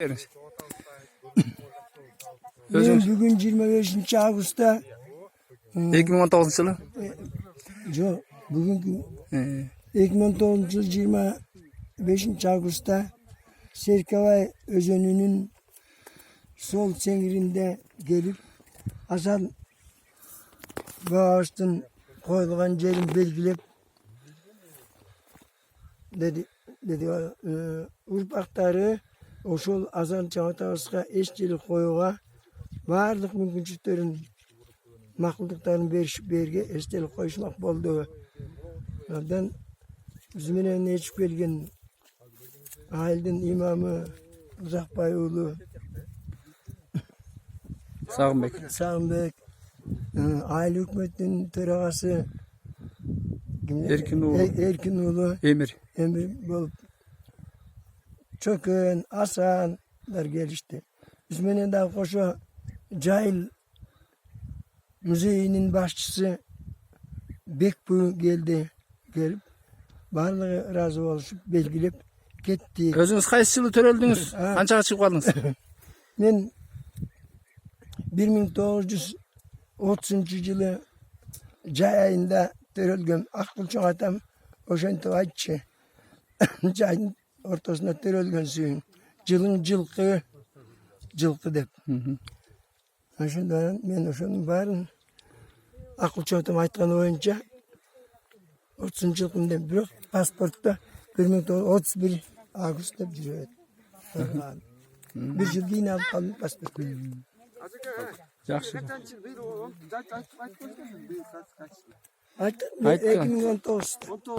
Ben bugün 25 Ağustos'ta 2019 yılı. yok bugünkü 2019 yıl 25 Ağustos'ta Serkavay Özönü'nün sol çengirinde gelip Hasan bu ağaçtan koyulgan yerin belgilep dedi urpaktarı oşol Hasan Çağatay'ga eşçilik koyuğa barlık mümkünçülüklerin mahlukların berge eşçilik koyuşmak boldu. Ondan bizimle neçip gelgen aileden imamı Uzakbay oğlu Sağımbek, aile hükümetinin töragası Erkinoğlu Emir bolup Çökün, Asanlar gelişti. Bizimle de koşu Cahil Müzeyinin başçısı Bekbu geldi. Gelip barlığı razı oluşup belgilep gitti. Özünüz qaysı yılı töröldünüz? Kançaga çıkıp kaldınız? Men 1930 yılı Cay ayında törölgüm. Akılçı atam oşantı açı. Cayın ortasında törölgün suyun. Cılın cılkı dep. Aşındaran men oşanın barın akılçı atam aytkan oyunca 30 yılında bir pasportta 1931 Ağustos dep жүрөт. Bir yıl yine alıp kaldım pasport. Yaxşı. Ayttan 2019'da.